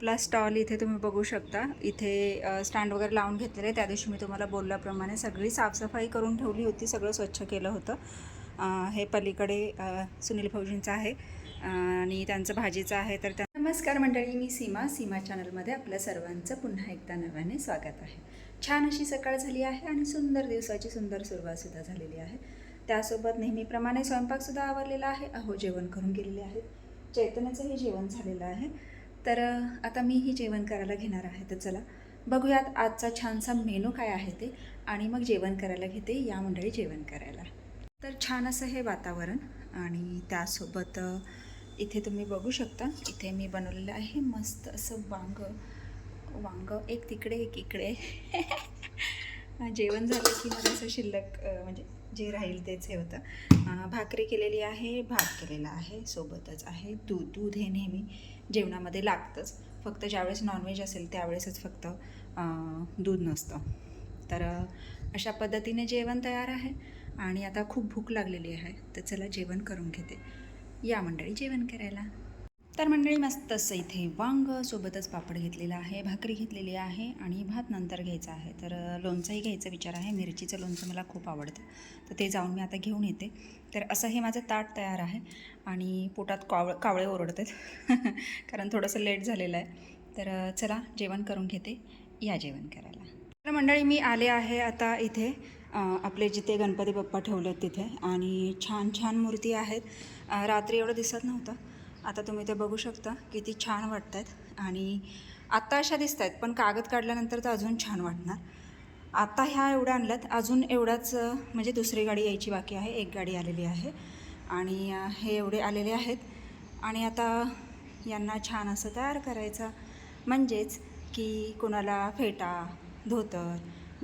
आपला स्टॉल इथे तुम्ही बघू शकता. इथे स्टँड वगैरे लावून घेतलेले. त्या दिवशी मी तुम्हाला बोलल्याप्रमाणे सगळी साफसफाई करून ठेवली होती, सगळं स्वच्छ केलं होतं. हे पलीकडे सुनील भाऊजींचं आहे आणि त्यांचं भाजीचं आहे. तर नमस्कार मंडळी, मी सीमा चॅनलमध्ये आपल्या सर्वांचं पुन्हा एकदा नव्याने स्वागत आहे. छान अशी सकाळ झाली आहे आणि सुंदर दिवसाची सुंदर सुरुवातसुद्धा झालेली आहे. त्यासोबत नेहमीप्रमाणे स्वयंपाकसुद्धा आवरलेला आहे. जेवण करून गेलेले आहेत. चैतन्याचंही जेवण झालेलं आहे. तर आता मीही जेवण करायला घेणार आहे. तर चला बघूयात आजचा छानसा मेनू काय आहे ते, आणि मग जेवण करायला घेते. या मंडळी जेवण करायला. तर छान असं हे वातावरण, आणि त्यासोबत इथे तुम्ही बघू शकता, इथे मी बनवलेलं आहे मस्त असं वांग एक तिकडे एक इकडे. जेवण झालं की मला असं शिल्लक म्हणजे जे राहील तेच हे होतं. भाकरी केलेली आहे, भात केलेला आहे, सोबतच आहे दूध हे नेहमी जेवणामध्ये लागतंच. फक्त ज्यावेळेस नॉनव्हेज असेल त्यावेळेसच फक्त दूध नसतं. तर अशा पद्धतीने जेवण तयार आहे आणि आता खूप भूक लागलेली आहे. तर चला जेवण करून घेते. या मंडळी जेवण करायला. तर मंडळी मस्त असं इथे वांग, सोबतच पापड घेतलेला आहे, भाकरी घेतलेली आहे आणि भात नंतर घ्यायचा आहे. तर लोणचंही घ्यायचा विचार आहे. मिरचीचं लोणचं मला खूप आवडतं, तर ते जाऊन मी आता घेऊन येते. तर असं हे माझं ताट तयार आहे आणि पोटात कावळे ओरडत आहेत कारण थोडंसं लेट झालेलं आहे. तर चला जेवण करून घेते. या जेवण करायला. तर मंडळी मी आले आहे आता इथे आपले जिथे गणपती बाप्पा ठेवलेत तिथे, आणि छान छान मूर्ती आहेत. रात्री एवढं दिसत नव्हतं, आता तुम्ही ते बघू शकता किती छान वाटत आहेत. आणि आत्ता अशा दिसत आहेत, पण कागद काढल्यानंतर तर अजून छान वाटणार. आता ह्या एवढ्या आणल्यात, अजून एवढाच म्हणजे दुसरी गाडी यायची बाकी आहे. एक गाडी आलेली आहे आणि हे एवढे आलेले आहेत. आणि आता यांना छान असं तयार करायचं, म्हणजेच की कोणाला फेटा, धोतर,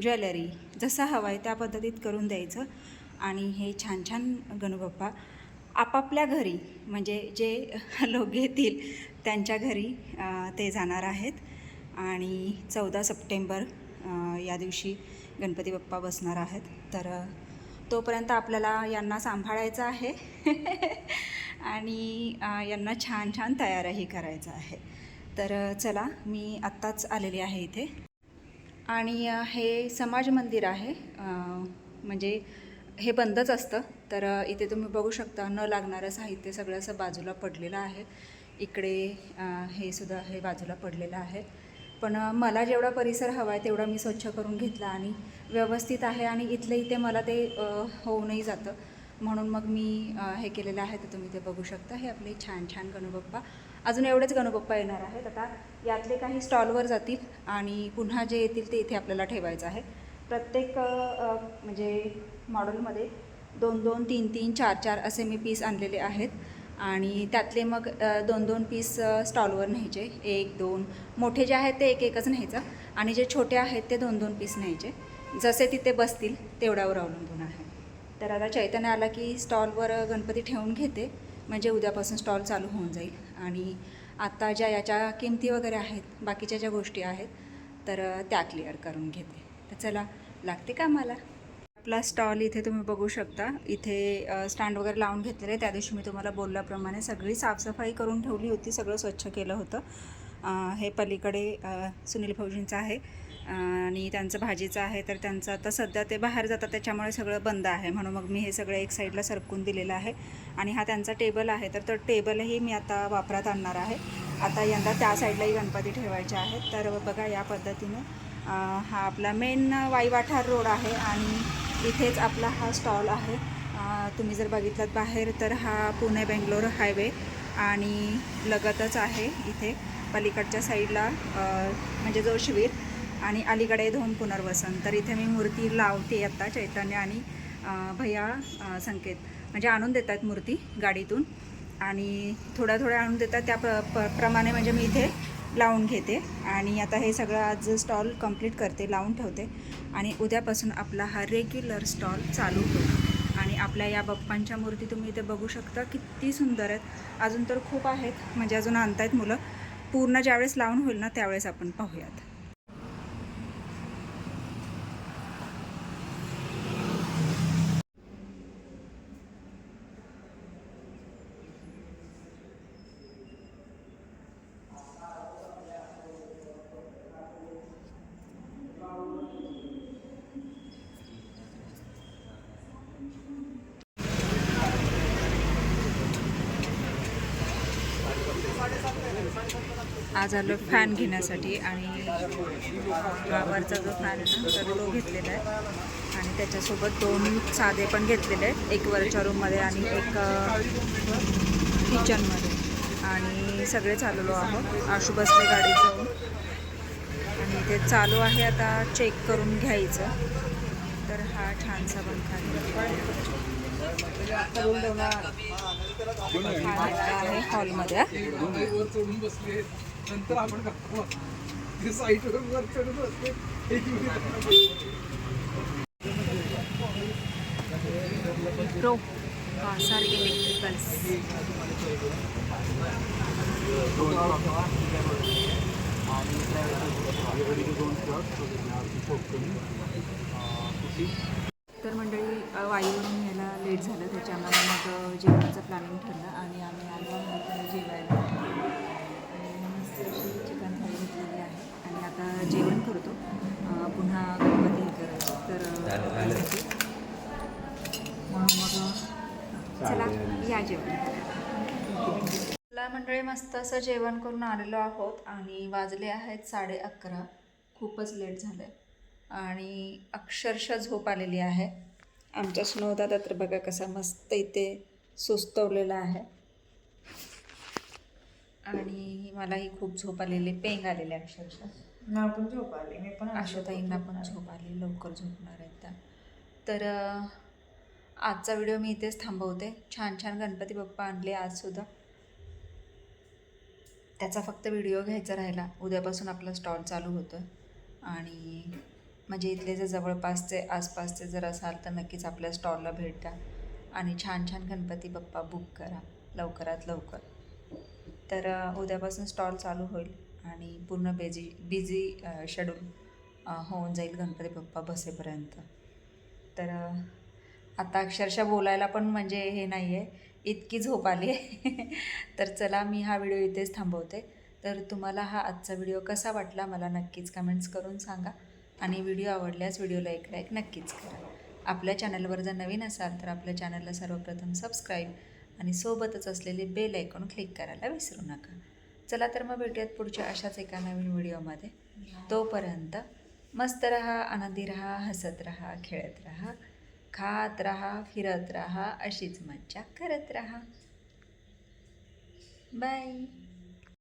ज्वेलरी जसं हवं आहे त्या पद्धतीत करून द्यायचं. आणि हे छान छान गणूबाप्पा आपापल्या घरी, म्हणजे जे लोक येतील त्यांच्या घरी ते जाणार आहेत. आणि 14 सप्टेंबर या दिवशी गणपती बाप्पा बसणार आहेत. तर तोपर्यंत आपल्याला यांना सांभाळायचं आहे आणि यांना छान छान तयारही करायचं आहे. तर चला मी आत्ताच आलेली आहे इथे, आणि हे समाज मंदिर आहे. म्हणजे हे बंदच असतं. तर इथे तुम्ही बघू शकता न लागणारं साहित्य सगळं असं बाजूला पडलेलं आहे. इकडे हे सुद्धा हे बाजूला पडलेलं आहे. पण मला जेवढा परिसर हवा आहे तेवढा मी स्वच्छ करून घेतला आणि व्यवस्थित आहे. आणि इथले इथे मला ते होऊनही जातं, म्हणून मग मी हे केलेलं आहे. तर तुम्ही ते बघू शकता. हे आपले छान छान गणूबाप्पा, अजून एवढेच गणूबाप्पा येणार आहेत. आता यातले काही स्टॉलवर जातील आणि पुन्हा जे येतील ते इथे आपल्याला ठेवायचं आहे. प्रत्येक म्हणजे मॉडेलमध्ये 2-2, 3-3, 4-4 असे मी पीस आणलेले आहेत. आणि त्यातले मग 2-2 पीस स्टॉलवर न्यायचे. 1-2 मोठे जे आहेत ते एक-एकच न्यायचं, आणि जे छोटे आहेत ते 2-2 पीस न्यायचे. जसे तिथे बसतील तेवढ्यावर अवलंबून आहे. तर आता चैतन्य आला की स्टॉलवर गणपती ठेवून घेते, म्हणजे उद्यापासून स्टॉल चालू होऊन जाईल. आणि आत्ता ज्या याच्या किमती वगैरे आहेत, बाकीच्या ज्या गोष्टी आहेत, तर त्या क्लिअर करून घेते. तर चला लागते का मला. आपला स्टॉल इथे तुम्ही बघू शकता. इथे स्टँड वगैरे लावून घेतलेले. त्या दिवशी मी तुम्हाला बोलल्याप्रमाणे सगळी साफसफाई करून ठेवली होती, सगळं स्वच्छ केलं होतं. हे पलीकडे सुनील भाऊजींचं आहे आणि त्यांचं भाजीचं आहे. तर त्यांचं आता सध्या ते बाहेर जातात, त्याच्यामुळे सगळं बंद आहे, म्हणून मग मी हे सगळं एक साईडला सरकून दिलेलं आहे. आणि हा त्यांचा टेबल आहे, तर तो टेबलही मी आता वापरात आणणार आहे. आता यंदा त्या साईडलाही गणपती ठेवायचे आहेत. तर बघा या पद्धतीने हा आपला मेन वाईवाठार रोड आहे आणि इथेच आपला हा स्टॉल आहे. तुम्ही जर बघितलात बाहेर तर हा पुणे बेंगलोर हायवे आणि लगतच आहे. इथे पलीकडच्या साईडला म्हणजे जोशवीर, आणि अलीकडे धोम पुनर्वसन. तर इथे मी मूर्ती लावते आता. चैतन्य आणि भैया संकेत म्हणजे आणून देतात मूर्ती गाडीतून, आणि थोड्या थोड्या आणून देतात. त्या प्रमाणे म्हणजे मी इथे लावून घेते. आणि आता हे सगळं आज स्टॉल कंप्लीट करते, लावून ठेवते, आणि उद्यापासून आपला हा रेग्युलर स्टॉल चालू होईल. आणि आपल्या या बाप्पांच्या मूर्ती तुम्ही इथे बघू शकता किती सुंदर आहेत. अजून तर खूप आहेत, म्हणजे अजून आणतायत मुलं. पूर्ण ज्यावेळेस लावून होईल ना त्यावेळेस आपण पाहूयात. आज आलो फॅन घेण्यासाठी आणि वरचा जो फॅन आहे ना तर तो घेतलेला आहे आणि त्याच्यासोबत 2 साधे पण घेतलेले आहेत, एक वरच्या रूममध्ये आणि एक किचनमध्ये. आणि सगळे चाललो आहोत. आशू बसले गाडीत जाऊन आणि ते चालू आहे आता चेक करून घ्यायचं. तर हा छानसा पंखा आहे हॉलमध्ये. Pro Kasar electricals. तर मंडळी वाईवरून यायला लेट झालं, त्याच्यामुळे मग जेवणाचं प्लॅनिंग ठरलं आणि आम्ही आलो आहोत जेवायला. आणि मस्त अशी चिकन थाळी घेतलेली आहे आणि आता जेवण करतो. पुन्हा गणपती हे करायचं तर त्यासाठी मग चला या जेवण. मंडळी मस्त असं जेवण करून आलेलो आहोत आणि वाजले आहेत 11:30. खूपच लेट झालं आहे आणि अक्षरशः झोप आलेली आहे. आमच्या स्नोदादा तर बघा कसा मस्त इथे सुस्तवलेला आहे आणि मलाही खूप झोप आलेली, पेंग आलेले अक्षरशः. ना पण झोप आली, मी पण आशुताईंना पण झोप आली, लवकर झोपणार आहेत त्या. तर आजचा व्हिडिओ मी इथेच थांबवते. छान छान गणपती बाप्पा आणले आजसुद्धा. त्याचा फक्त व्हिडिओ घ्यायचा राहिला. उद्यापासून आपला स्टॉल चालू होतो आणि म्हणजे इथले जे जवळपासचे आसपासचे जर असाल तर नक्कीच आपल्या स्टॉलला भेट द्या आणि छान छान गणपती बाप्पा बुक करा लवकरात लवकर. तर उद्यापासून स्टॉल चालू होईल आणि पूर्ण बिझी शेड्यूल होऊन जाईल गणपती बाप्पा बसेपर्यंत. तर आता अक्षरशः बोलायला पण म्हणजे हे नाही आहे, इतकी झोप आली आहे. तर चला मी हा व्हिडिओ इथेच थांबवते. तर तुम्हाला हा आजचा व्हिडिओ कसा वाटला मला नक्कीच कमेंट्स करून सांगा आणि व्हिडिओ आवडल्यास व्हिडिओला एक लाईक नक्कीच करा. आपल्या चॅनलवर जर नवीन असाल तर आपल्या चॅनलला सर्वप्रथम सबस्क्राईब आणि सोबतच असलेले बेल आयकॉन क्लिक करायला विसरू नका. चला तर मग भेटूयात पुढच्या अशाच एका नवीन व्हिडिओमध्ये. तोपर्यंत मस्त रहा, आनंदी रहा, हसत रहा, खेळत रहा, खात रहा, फिरत रहा, अशीच मज्जा करत रहा. बाय.